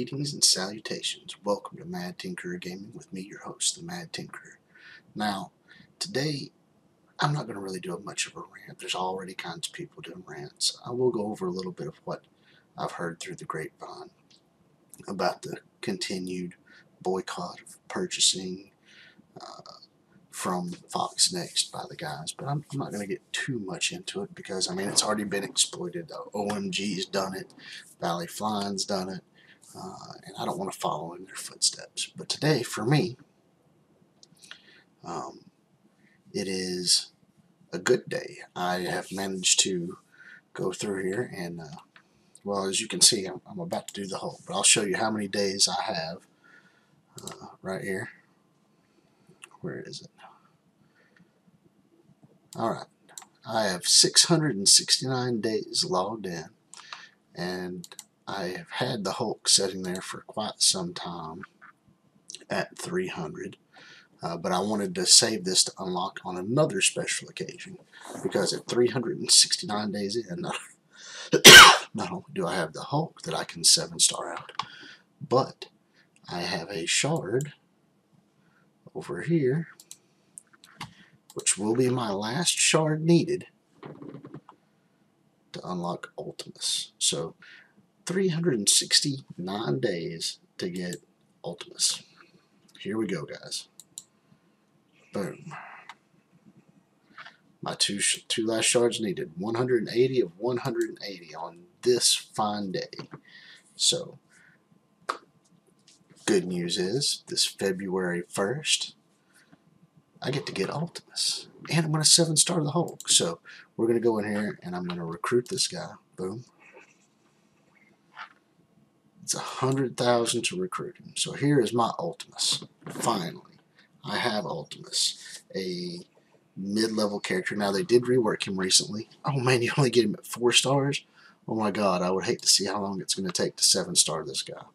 Greetings and salutations. Welcome to Mad Tinkerer Gaming with me, your host, the Mad Tinkerer. Now, today, I'm not going to really do much of a rant. There's already kinds of people doing rants. I will go over a little bit of what I've heard through the grapevine about the continued boycott of purchasing from Fox Next by the guys, but I'm not going to get too much into it because, I mean, it's already been exploited. OMG's done it. Valley Flying's done it. And I don't want to follow in their footsteps. But today, for me, it is a good day. I have managed to go through here and, well, as you can see, I'm about to do the whole, but I'll show you how many days I have right here. Where is it? Alright, I have 669 days logged in, and I have had the Hulk sitting there for quite some time at 300, but I wanted to save this to unlock on another special occasion, because at 369 days in, not only do I have the Hulk that I can 7-star out, but I have a shard over here, which will be my last shard needed to unlock Ultimus. So 369 days to get Ultimus. Here we go, guys. Boom. My two last shards needed. 180 of 180 on this fine day. So, good news is, this February 1st, I get to get Ultimus. And I'm going to 7-star the Hulk. So, we're going to go in here and I'm going to recruit this guy. Boom. It's 100,000 to recruit him. So here is my Ultimus. Finally, I have Ultimus, a mid-level character. Now, they did rework him recently. Oh man, you only get him at 4 stars? Oh my god, I would hate to see how long it's going to take to 7-star this guy.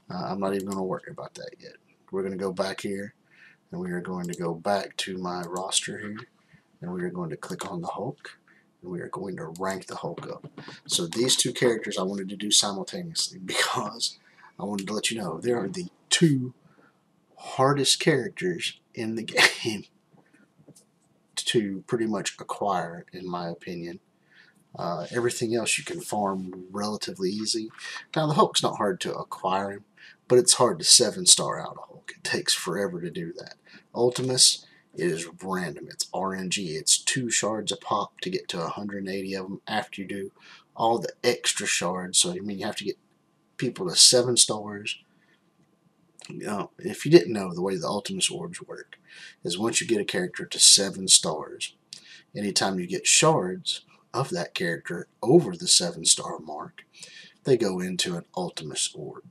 I'm not even going to worry about that yet. We're going to go back here, and we are going to go back to my roster here, and we are going to click on the Hulk. We are going to rank the Hulk up. So these two characters I wanted to do simultaneously because I wanted to let you know they are the 2 hardest characters in the game to pretty much acquire, in my opinion. Everything else you can farm relatively easy. Now the Hulk's not hard to acquire him, but it's hard to 7-star out a Hulk. It takes forever to do that. Ultimus, it is random. It's RNG. It's 2 shards a pop to get to 180 of them after you do all the extra shards. So, I mean, you have to get people to 7 stars. You know, if you didn't know, the way the Ultimus orbs work is once you get a character to 7 stars, anytime you get shards of that character over the 7-star mark, they go into an Ultimus orb.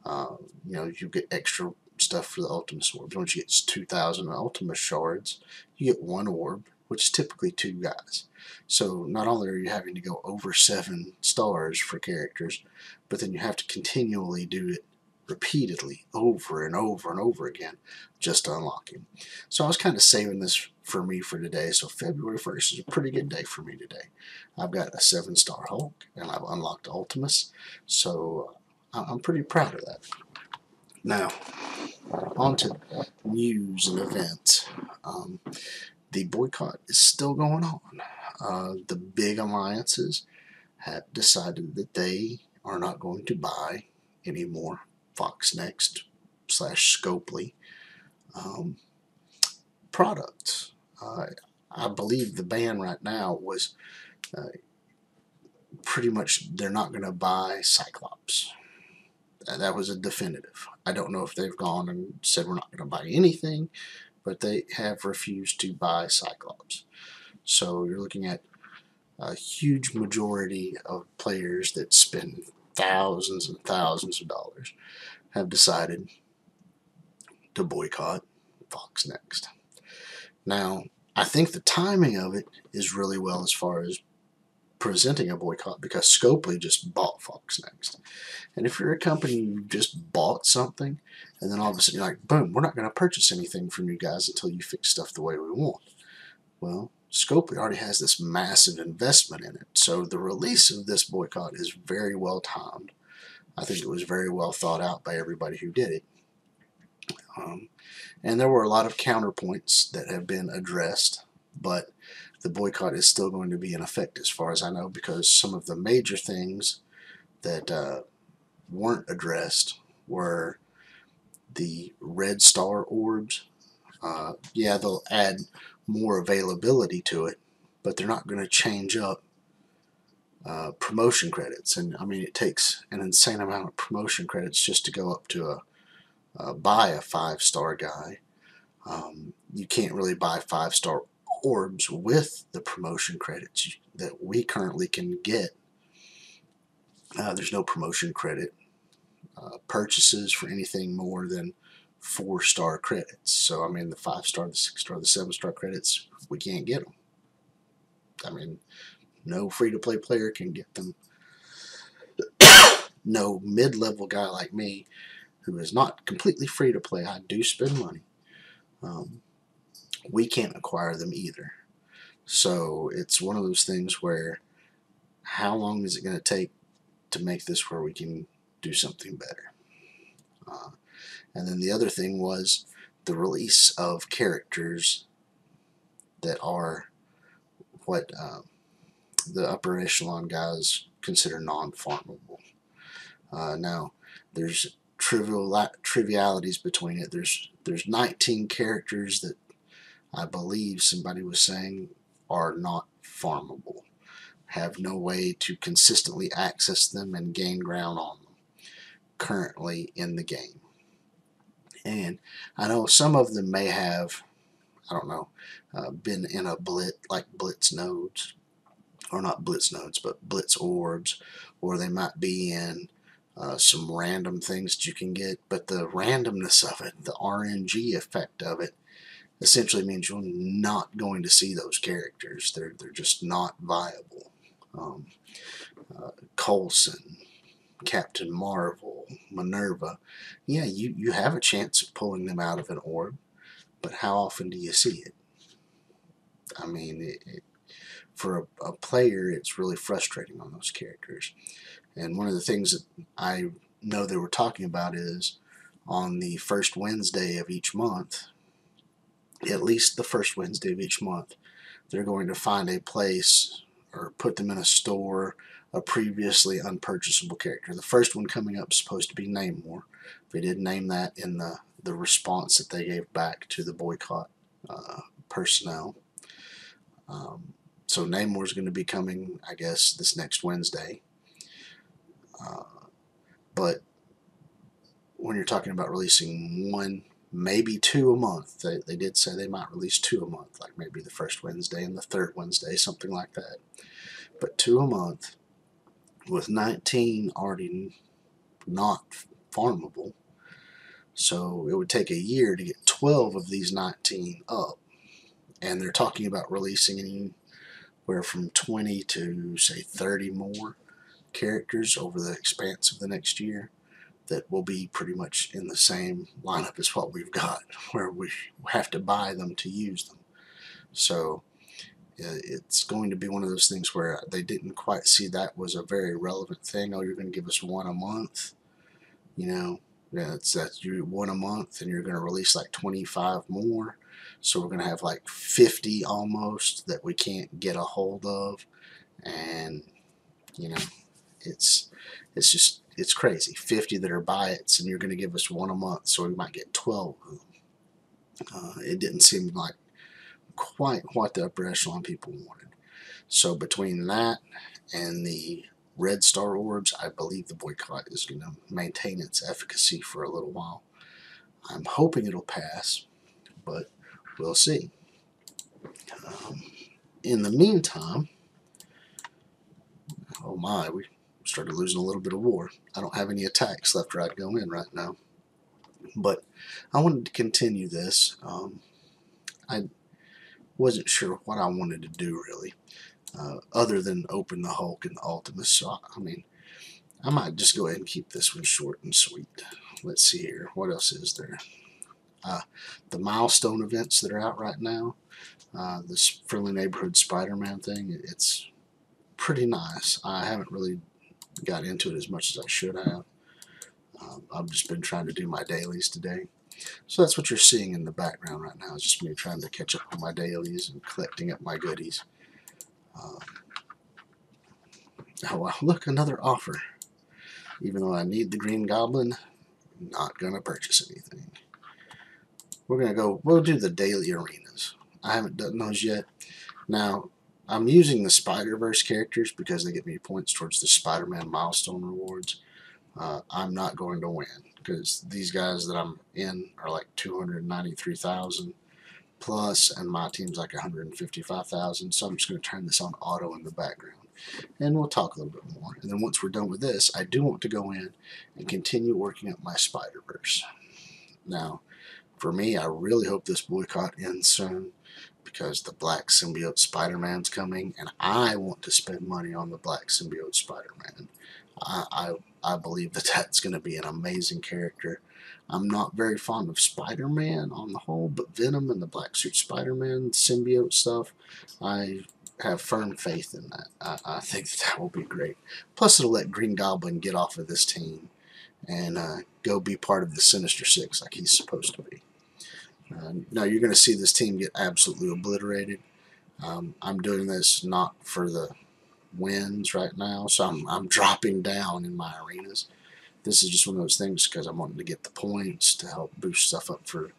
You know, you get extra stuff for the Ultimus orbs. Once you get 2,000 Ultimus shards, you get 1 orb, which is typically 2 guys. So not only are you having to go over 7 stars for characters, but then you have to continually do it repeatedly over and over and over again just to unlock him. So I was kind of saving this for me for today. So February 1st is a pretty good day for me today. I've got a 7-star Hulk and I've unlocked Ultimus. So I'm pretty proud of that. Now, on to news and events. The boycott is still going on. The big alliances have decided that they are not going to buy any more Fox Next / Scopely products. I believe the ban right now was pretty much they're not going to buy Cyclops. That was a definitive. I don't know if they've gone and said we're not going to buy anything, but they have refused to buy Cyclops. So you're looking at a huge majority of players that spend thousands and thousands of dollars have decided to boycott Fox Next. Now, I think the timing of it is really well as far as presenting a boycott because Scopely just bought Fox Next. And if you're a company you just bought something and then all of a sudden you're like, boom, we're not going to purchase anything from you guys until you fix stuff the way we want. Well, Scopely already has this massive investment in it. So the release of this boycott is very well timed. I think it was very well thought out by everybody who did it. And there were a lot of counterpoints that have been addressed, but the boycott is still going to be in effect as far as I know, because some of the major things that weren't addressed were the red star orbs. Yeah, they'll add more availability to it, but they're not going to change up promotion credits. And I mean, it takes an insane amount of promotion credits just to go up to buy a 5-star guy. You can't really buy 5-star orbs with the promotion credits that we currently can get. There's no promotion credit purchases for anything more than 4-star credits. So I mean, the 5-star, the 6-star, the 7-star credits, we can't get them. I mean, no free-to-play player can get them. No mid-level guy like me, who is not completely free-to-play, I do spend money, we can't acquire them either. So it's one of those things where, how long is it going to take to make this where we can do something better? And then the other thing was the release of characters that are what the upper echelon guys consider non-farmable. Now, there's trivialities between it. There's 19 characters that I believe somebody was saying are not farmable, have no way to consistently access them and gain ground on them currently in the game. And I know some of them may have, I don't know, been in a blitz nodes, or not blitz nodes, but blitz orbs, or they might be in some random things that you can get. But the randomness of it, the RNG effect of it, essentially means you're not going to see those characters. They're just not viable. Coulson, Captain Marvel, Minerva, yeah, you have a chance of pulling them out of an orb, but how often do you see it? I mean, for a player, it's really frustrating on those characters. And one of the things that I know they were talking about is on the first Wednesday of each month, at least the first Wednesday of each month, they're going to find a place or put them in a store, a previously unpurchasable character. The first one coming up is supposed to be Namor. They did name that in the response that they gave back to the boycott personnel. So Namor is going to be coming, I guess, this next Wednesday. But when you're talking about releasing one, maybe 2 a month, they did say they might release 2 a month, like maybe the first Wednesday and the third Wednesday, something like that. But 2 a month with 19 already not farmable. So it would take a year to get 12 of these 19 up. And they're talking about releasing anywhere from 20 to, say, 30 more characters over the expanse of the next year that will be pretty much in the same lineup as what we've got, where we have to buy them to use them. So it's going to be one of those things where they didn't quite see that was a very relevant thing. Oh, you're going to give us 1 a month, you know, that's you 1 a month, and you're going to release like 25 more. So we're going to have like 50 almost that we can't get a hold of, and you know, it's crazy. 50 that are buy-its, and you're going to give us 1 a month, so we might get 12 of them. It didn't seem like quite what the upper echelon people wanted. So between that and the red star orbs, I believe the boycott is going to maintain its efficacy for a little while. I'm hoping it'll pass, but we'll see. In the meantime, oh my, we started losing a little bit of war. I don't have any attacks left where I'd go in right now. But I wanted to continue this. I wasn't sure what I wanted to do really, other than open the Hulk and the Ultimus. So I mean, I might just go ahead and keep this one short and sweet. Let's see here. What else is there? The milestone events that are out right now. This Friendly Neighborhood Spider-Man thing, it's pretty nice. I haven't really got into it as much as I should have. I've just been trying to do my dailies today. So that's what you're seeing in the background right now, is just me trying to catch up on my dailies and collecting up my goodies. Oh, well, look, another offer. Even though I need the Green Goblin, not going to purchase anything. We'll do the daily arenas. I haven't done those yet. Now, I'm using the Spider-Verse characters because they get me points towards the Spider-Man milestone rewards. I'm not going to win because these guys that I'm in are like 293,000 plus, and my team's like 155,000. So I'm just going to turn this on auto in the background, and we'll talk a little bit more. And then once we're done with this, I do want to go in and continue working up my Spider-Verse. Now, for me, I really hope this boycott ends soon, because the Black Symbiote Spider-Man's coming, and I want to spend money on the Black Symbiote Spider-Man. I believe that that's going to be an amazing character. I'm not very fond of Spider-Man on the whole, but Venom and the Black Suit Spider-Man symbiote stuff, I have firm faith in that. I think that will be great. Plus, it'll let Green Goblin get off of this team and go be part of the Sinister Six like he's supposed to be. Now, you're going to see this team get absolutely obliterated. I'm doing this not for the wins right now, so I'm dropping down in my arenas. This is just one of those things because I'm wanting to get the points to help boost stuff up for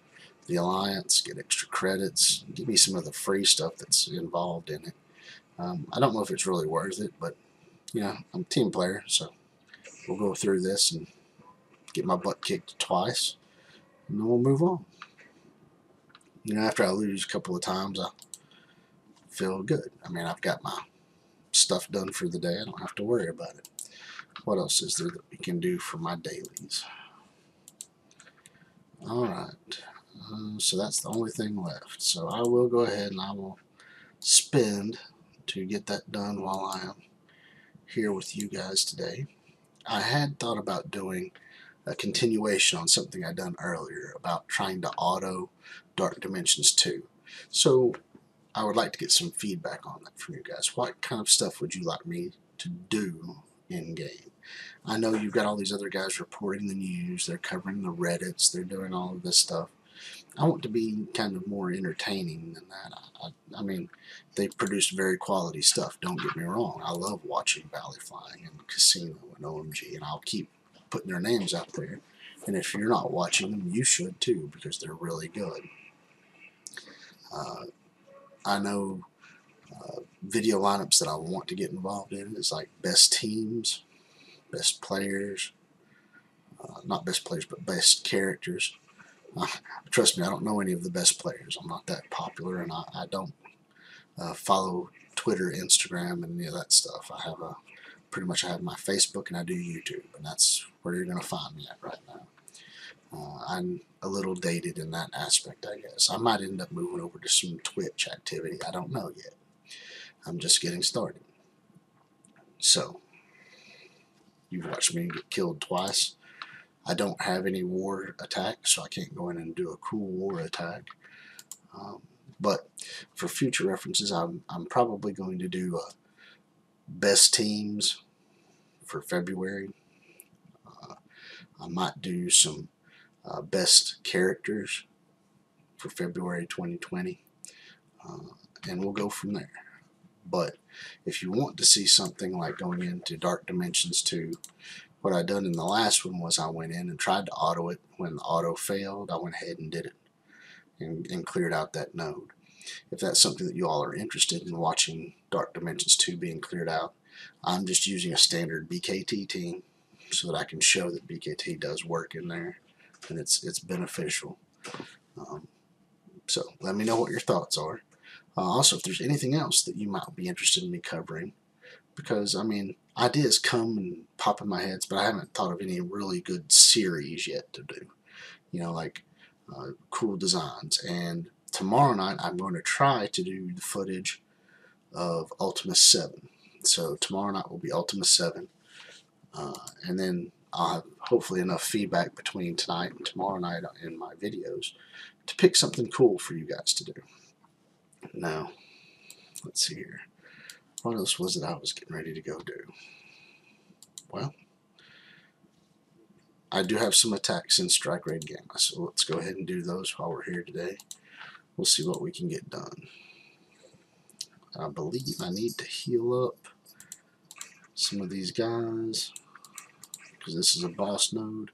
the Alliance, get extra credits, give me some of the free stuff that's involved in it. I don't know if it's really worth it, but you know, I'm a team player, so we'll go through this and get my butt kicked twice, and then we'll move on. You know, after I lose a couple of times, I feel good. I mean, I've got my stuff done for the day. I don't have to worry about it. What else is there that we can do for my dailies? Alright, so that's the only thing left. So I will go ahead and I will spend to get that done while I am here with you guys today. I had thought about doing a continuation on something I'd done earlier about trying to auto Dark Dimensions 2. So I would like to get some feedback on that from you guys. What kind of stuff would you like me to do in game? I know you've got all these other guys reporting the news, they're covering the Reddits, they're doing all of this stuff. I want to be kind of more entertaining than that. I mean, they produce very quality stuff, don't get me wrong. I love watching Valley Flying and Casino and OMG, and I'll keep putting their names out there. And if you're not watching them, you should too, because they're really good. I know video lineups that I want to get involved in is like best teams, best players, not best players, but best characters. Trust me, I don't know any of the best players. I'm not that popular, and I don't follow Twitter, Instagram, and any of that stuff. I have pretty much I have my Facebook and I do YouTube, and that's where you're going to find me at right now. I'm a little dated in that aspect, I guess. I might end up moving over to some Twitch activity. I don't know yet. I'm just getting started. So, you've watched me get killed twice. I don't have any war attacks, so I can't go in and do a cool war attack. But for future references, I'm probably going to do best teams for February. I might do some best characters for February 2020, and we'll go from there. But if you want to see something like going into Dark Dimensions 2, what I done in the last one was I went in and tried to auto it. When the auto failed, I went ahead and did it and cleared out that node. If that's something that you all are interested in watching Dark Dimensions 2 being cleared out, I'm just using a standard BKT team so that I can show that BKT does work in there and it's beneficial. So let me know what your thoughts are. Also, if there's anything else that you might be interested in me covering, because I mean, ideas come and pop in my head, but I haven't thought of any really good series yet to do. You know, like cool designs. And tomorrow night I'm going to try to do the footage of Ultimus 7. So tomorrow night will be Ultimus 7. And then I'll have hopefully enough feedback between tonight and tomorrow night in my videos to pick something cool for you guys to do. Now, let's see here. What else was it I was getting ready to go do? Well, I do have some attacks in Strike Raid Gamma, so let's go ahead and do those while we're here today. We'll see what we can get done. I believe I need to heal up some of these guys because this is a boss node.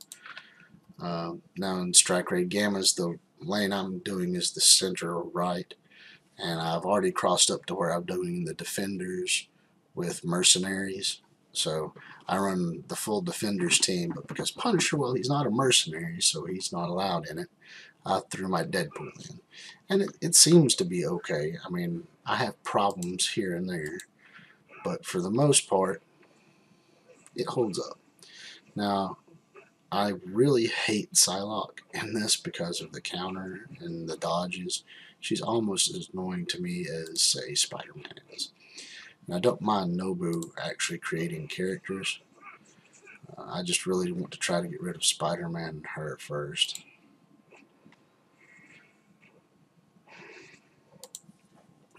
Now in Strike Raid Gammas, the lane I'm doing is the center right, and I've already crossed up to where I'm doing the defenders with mercenaries. So I run the full defenders team, but because Punisher, well, he's not a mercenary, so he's not allowed in it. I threw my Deadpool in, and it seems to be okay. I mean, I have problems here and there, but for the most part, it holds up. Now, I really hate Psylocke in this because of the counter and the dodges. She's almost as annoying to me as, say, Spider-Man is. And I don't mind Nobu actually creating characters. I just really want to try to get rid of Spider-Man and her first.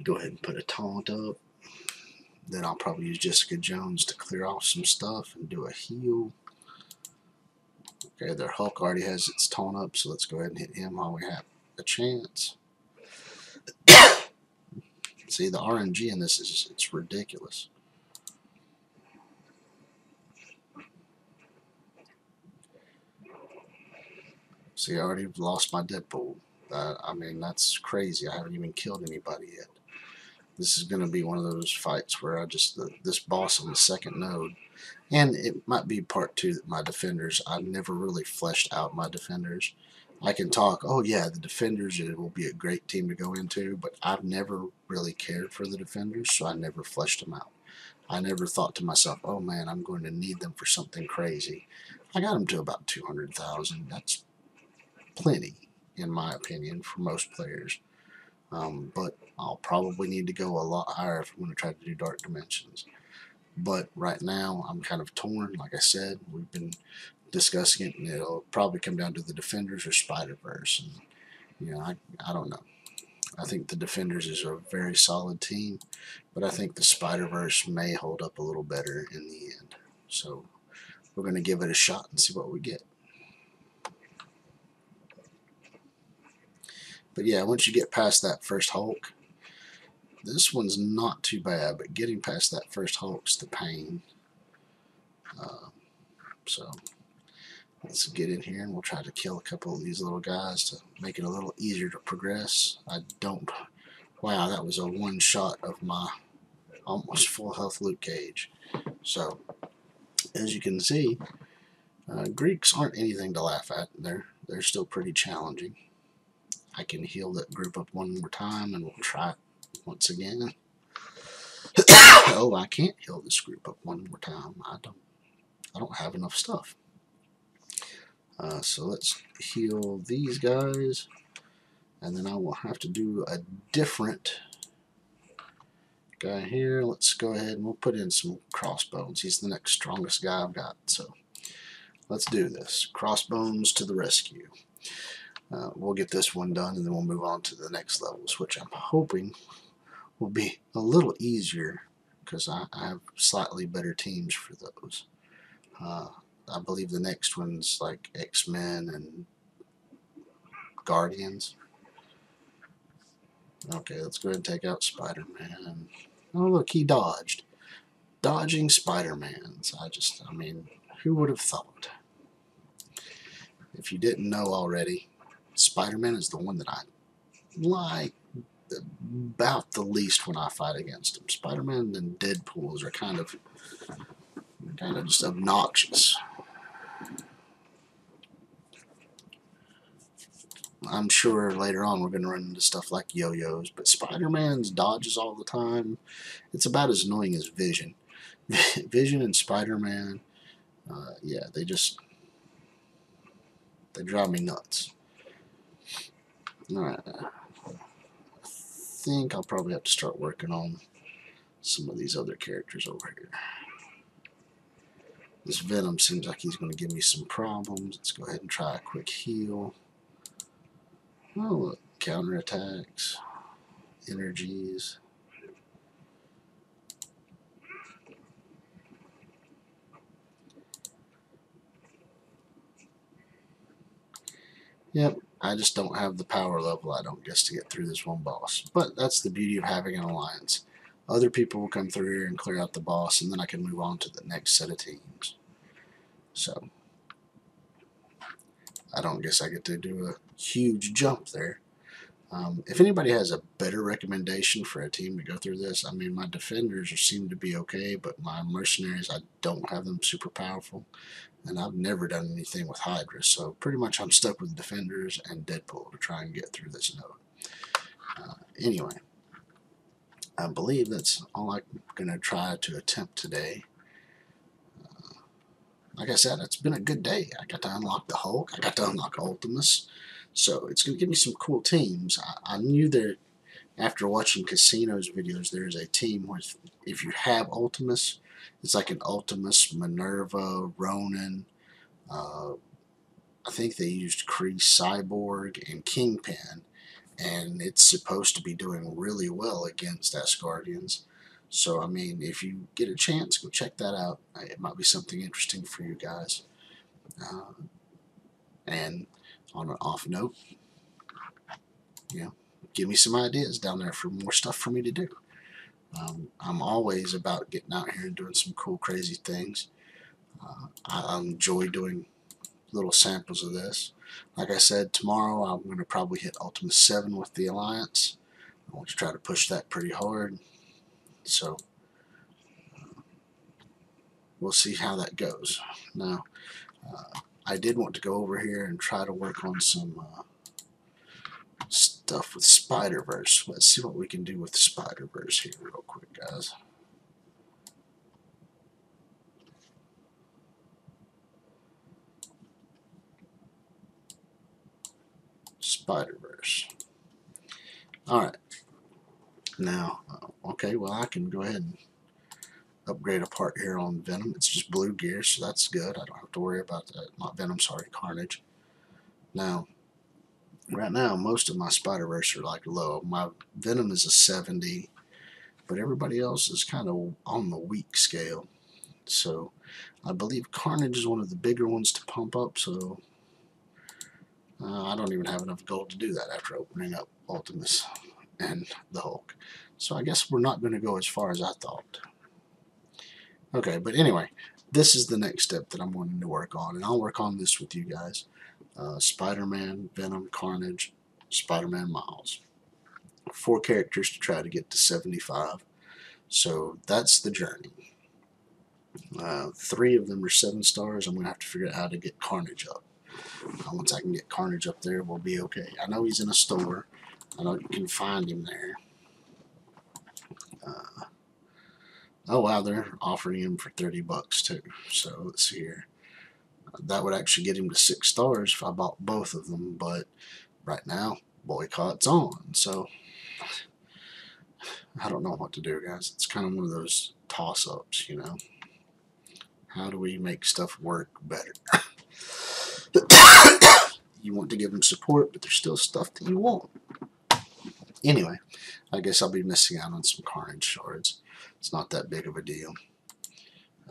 Go ahead and put a taunt up. Then I'll probably use Jessica Jones to clear off some stuff and do a heal. Okay, their Hulk already has its taunt up, so let's go ahead and hit him while we have a chance. See, the RNG in this it's ridiculous. See, I already lost my Deadpool. I mean, that's crazy. I haven't even killed anybody yet. This is going to be one of those fights where I just, this boss on the second node, and it might be part two that my defenders, I've never really fleshed out my defenders. I can talk, oh yeah, the defenders, it will be a great team to go into, but I've never really cared for the defenders, so I never fleshed them out. I never thought to myself, oh man, I'm going to need them for something crazy. I got them to about 200,000. That's plenty, in my opinion, for most players. But I'll probably need to go a lot higher if I'm going to try to do Dark Dimensions. But right now, I'm kind of torn. Like I said, we've been discussing it, and it'll probably come down to the Defenders or Spider-Verse. And, you know, I don't know. I think the Defenders is a very solid team, but I think the Spider-Verse may hold up a little better in the end. So we're going to give it a shot and see what we get. But yeah, once you get past that first Hulk, this one's not too bad, but getting past that first Hulk's the pain. So let's get in here and we'll try to kill a couple of these little guys to make it a little easier to progress. Wow, that was a one shot of my almost full health loot cage. So as you can see, Greeks aren't anything to laugh at. They're still pretty challenging. I can heal that group up one more time and we'll try it once again. Oh, I can't heal this group up one more time. I don't have enough stuff. So let's heal these guys, and then I will have to do a different guy here. Let's go ahead and we'll put in some Crossbones. He's the next strongest guy I've got. So let's do this. Crossbones to the rescue. We'll get this one done, and then we'll move on to the next levels, which I'm hoping will be a little easier because I have slightly better teams for those. I believe the next one's like X-Men and Guardians. Okay, let's go ahead and take out Spider-Man. Oh, look, he dodged. Dodging Spider-Mans. I mean, who would have thought? If you didn't know already, Spider-Man is the one that I like about the least when I fight against him. Spider-Man and Deadpools are kind of just obnoxious. I'm sure later on we're going to run into stuff like yo-yos, but Spider-Man's dodges all the time. It's about as annoying as Vision. Vision and Spider-Man, yeah, they drive me nuts. Alright, I think I'll probably have to start working on some of these other characters over here. This Venom seems like he's going to give me some problems. Let's go ahead and try a quick heal. Oh, look, counterattacks, energies. Yep, I just don't have the power level, I don't guess, to get through this one boss. But that's the beauty of having an alliance. Other people will come through here and clear out the boss, and then I can move on to the next set of teams. So, I don't guess I get to do a huge jump there. If anybody has a better recommendation for a team to go through this, I mean, my defenders seem to be okay, but my mercenaries, I don't have them super powerful. And I've never done anything with Hydra, so pretty much I'm stuck with defenders and Deadpool to try and get through this node. Anyway, I believe that's all I'm going to try to attempt today. Like I said, it's been a good day. I got to unlock the Hulk. I got to unlock Ultimus. So it's going to give me some cool teams. I knew that after watching Casino's videos, there's a team where if you have Ultimus, it's like an Ultimus, Minerva, Ronin. I think they used Kree Cyborg and Kingpin, and it's supposed to be doing really well against Asgardians. So, I mean, if you get a chance, go check that out. It might be something interesting for you guys. And on an off note, you know, give me some ideas down there for more stuff for me to do. I'm always about getting out here and doing some cool, crazy things. I enjoy doing little samples of this. Like I said, tomorrow I'm going to probably hit Ultimus 7 with the Alliance. I want to try to push that pretty hard. So, we'll see how that goes. Now, I did want to go over here and try to work on some stuff with Spider-Verse. Let's see what we can do with Spider-Verse here real quick, guys. Spider-Verse. Alright. Now, okay, well, I can go ahead and upgrade a part here on Venom. It's just blue gear, so that's good. I don't have to worry about that. Not Venom, sorry, Carnage. Now, right now, most of my Spider-Verse are like low. My Venom is a 70, but everybody else is kind of on the weak scale. So, I believe Carnage is one of the bigger ones to pump up, so I don't even have enough gold to do that after opening up Ultimus and the Hulk. So I guess we're not going to go as far as I thought. Okay, but anyway, this is the next step that I'm wanting to work on, and I'll work on this with you guys. Spider-Man, Venom, Carnage, Spider-Man, Miles. 4 characters to try to get to 75. So that's the journey. 3 of them are 7 stars. I'm going to have to figure out how to get Carnage up. Once I can get Carnage up there, we'll be okay. I know he's in a store. I know you can find him there. Oh wow, they're offering him for 30 bucks too. So let's see here. That would actually get him to 6 stars if I bought both of them, but right now, Boycott's on. So I don't know what to do, guys. It's kind of one of those toss-ups, you know. How do we make stuff work better? You want to give them support, but there's still stuff that you want. Anyway, I guess I'll be missing out on some Carnage shards. It's not that big of a deal.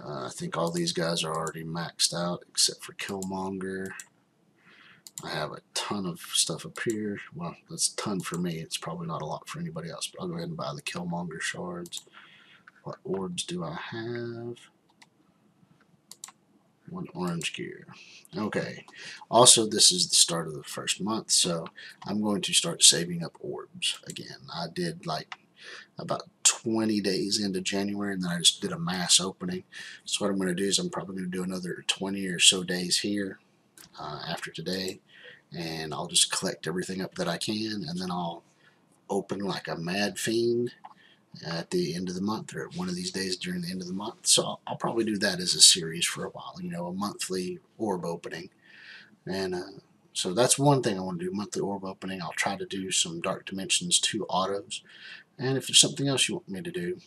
I think all these guys are already maxed out except for Killmonger. I have a ton of stuff up here. Well, that's a ton for me. It's probably not a lot for anybody else, but I'll go ahead and buy the Killmonger shards. What orbs do I have? 1 orange gear. Okay. Also, this is the start of the first month, so I'm going to start saving up orbs again. I did like about 20 days into January, and then I just did a mass opening. So what I'm going to do is I'm probably going to do another 20 or so days here after today, and I'll just collect everything up that I can, and then I'll open like a mad fiend at the end of the month, or one of these days during the end of the month. So I'll probably do that as a series for a while, you know, a monthly orb opening. And so that's one thing I want to do, monthly orb opening. I'll try to do some Dark Dimensions 2 autos. And if there's something else you want me to do,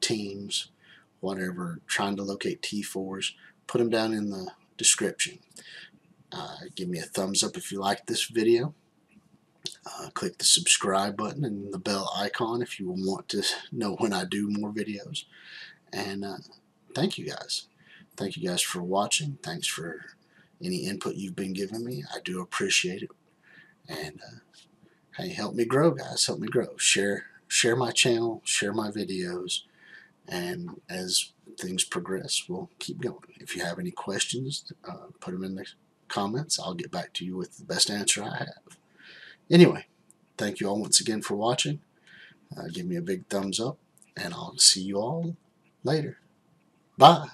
teams, whatever, trying to locate T4s, put them down in the description. Give me a thumbs up if you like this video. Click the subscribe button and the bell icon if you want to know when I do more videos. And thank you guys. Thank you guys for watching. Thanks for any input you've been giving me. I do appreciate it. And hey, help me grow, guys. Help me grow. Share my channel, share my videos, and as things progress, we'll keep going. If you have any questions, put them in the comments. I'll get back to you with the best answer I have. Anyway, thank you all once again for watching. Give me a big thumbs up, and I'll see you all later. Bye.